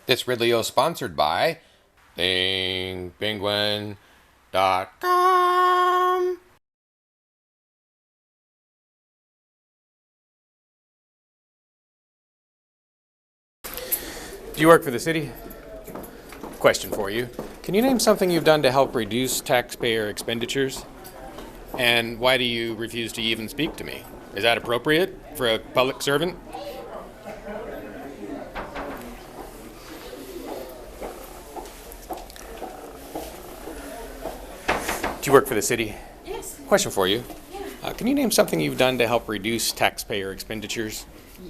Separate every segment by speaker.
Speaker 1: This Ridley sponsored by thingpenguin.com. Do you work for the city? Question for you. Can you name something you've done to help reduce taxpayer expenditures? And why do you refuse to even speak to me? Is that appropriate for a public servant? Do you work for the city?
Speaker 2: Yes.
Speaker 1: Question for you.
Speaker 2: Yeah.
Speaker 1: Can you name something you've done to help reduce taxpayer expenditures?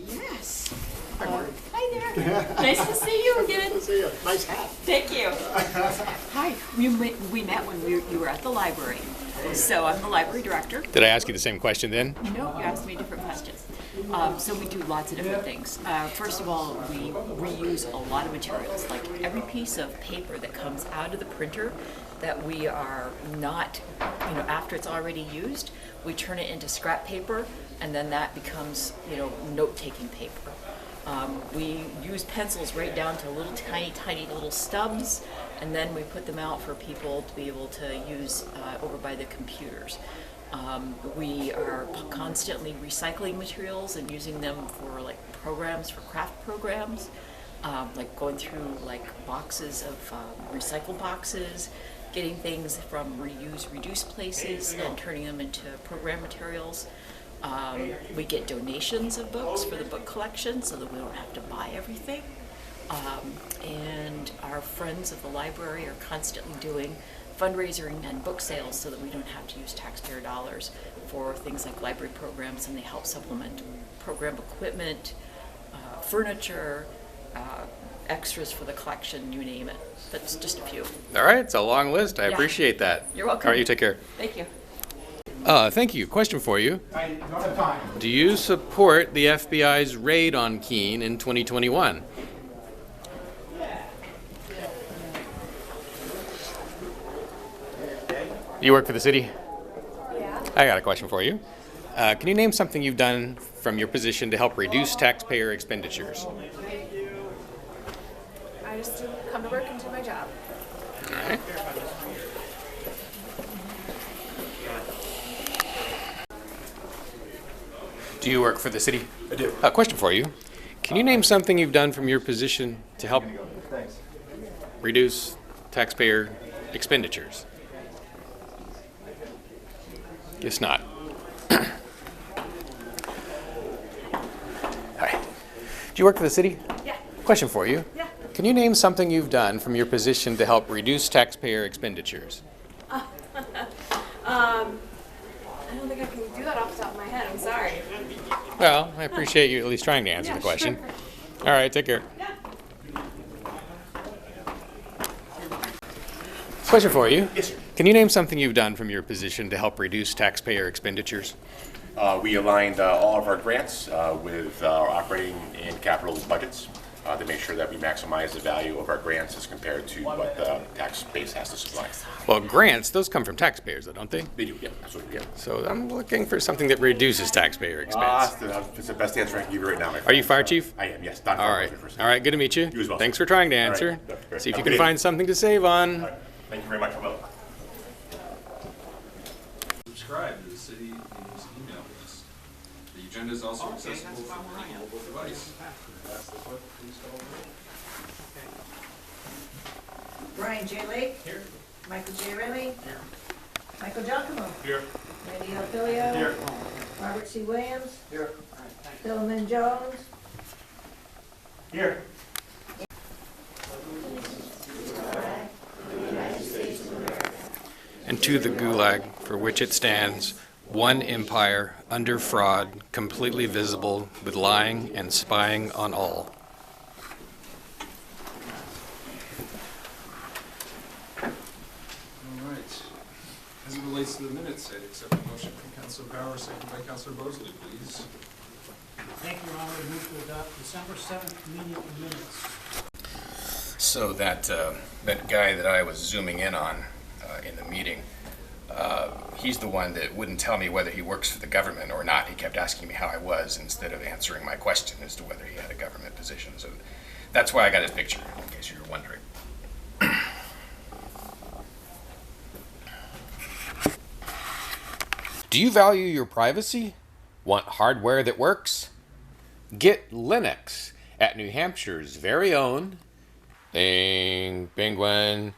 Speaker 2: Yes. Hi there. Nice to see you again.
Speaker 3: Nice to see you. Nice hat.
Speaker 2: Thank you. Hi. We met when you were at the library. So I'm the library director.
Speaker 1: Did I ask you the same question then?
Speaker 2: No, you asked me different questions. So we do lots of different things. First of all, we reuse a lot of materials. Like every piece of paper that comes out of the printer that we are not, after it's already used, we turn it into scrap paper, and then that becomes, note-taking paper. We use pencils right down to little tiny little stubs, and then we put them out for people to be able to use over by the computers. We are constantly recycling materials and using them for programs, for craft programs, like going through boxes of recycled boxes, getting things from reduced places and turning them into program materials. We get donations of books for the book collection so that we don't have to buy everything. And our friends of the library are constantly doing fundraising and book sales so that we don't have to use taxpayer dollars for things like library programs, and they help supplement program equipment, furniture, extras for the collection, you name it. That's just a few.
Speaker 1: All right, it's a long list. I appreciate that.
Speaker 2: You're welcome.
Speaker 1: All right, you take care.
Speaker 2: Thank you.
Speaker 1: Thank you. Question for you. Do you support the FBI's raid on Keene in 2021? Do you work for the city?
Speaker 4: Yeah.
Speaker 1: I got a question for you. Can you name something you've done from your position to help reduce taxpayer expenditures?
Speaker 4: I just come to work and do my job.
Speaker 1: All right. Do you work for the city?
Speaker 3: I do.
Speaker 1: A question for you. Can you name something you've done from your position to help reduce taxpayer expenditures? Guess not. Hi. Do you work for the city?
Speaker 4: Yeah.
Speaker 1: Question for you.
Speaker 4: Yeah.
Speaker 1: Can you name something you've done from your position to help reduce taxpayer expenditures?
Speaker 4: I don't think I can do that off the top of my head. I'm sorry.
Speaker 1: Well, I appreciate you at least trying to answer the question.
Speaker 4: Sure.
Speaker 1: All right, take care.
Speaker 4: Yeah.
Speaker 1: Question for you.
Speaker 3: Yes, sir.
Speaker 1: Can you name something you've done from your position to help reduce taxpayer expenditures?
Speaker 3: We aligned all of our grants with our operating and capital budgets to make sure that we maximize the value of our grants as compared to what the tax base has to supply.
Speaker 1: Well, grants, those come from taxpayers, though, don't they?
Speaker 3: They do, yeah, absolutely, yeah.
Speaker 1: So I'm looking for something that reduces taxpayer expense.
Speaker 3: It's the best answer I can give you right now, my friend.
Speaker 1: Are you fire chief?
Speaker 3: I am, yes. Don
Speaker 1: All right.
Speaker 3: First.
Speaker 1: All right, good to meet you.
Speaker 3: You as well,
Speaker 1: Thanks
Speaker 3: sir.
Speaker 1: for trying to
Speaker 3: All right.
Speaker 1: answer.
Speaker 3: That's great.
Speaker 1: See if you
Speaker 3: Have a
Speaker 1: can
Speaker 3: good
Speaker 1: find something to save on.
Speaker 3: All right. Thank you very much. I will.
Speaker 5: Subscribe to the city news email list. The agenda is also accessible from your mobile device.
Speaker 6: Brian J. Lake. Here. Michael J. Remy. Here. Michael Giacomo.
Speaker 5: Here.
Speaker 6: Randy Alfilio.
Speaker 5: Here.
Speaker 6: Robert C. Williams.
Speaker 5: Here.
Speaker 6: Philomon Jones.
Speaker 5: Here.
Speaker 1: And to the gulag for which it stands, one empire, under fraud, completely visible, with lying and spying on all.
Speaker 5: All right. As it relates to the minutes, I'd accept a motion from Councilor Bauer, seconded by Councilor Bosley, please.
Speaker 7: Thank you, Your Honor. Move to adopt December 7th meeting minutes.
Speaker 1: So that guy that I was zooming in on in the meeting, he's the one that wouldn't tell me whether he works for the government or not. He kept asking me how I was instead of answering my question as to whether he had a government position. So that's why I got his picture. Okay. case you were wondering. Do you value your privacy? Want hardware that works? Get Linux at New Hampshire's very own penguin.com.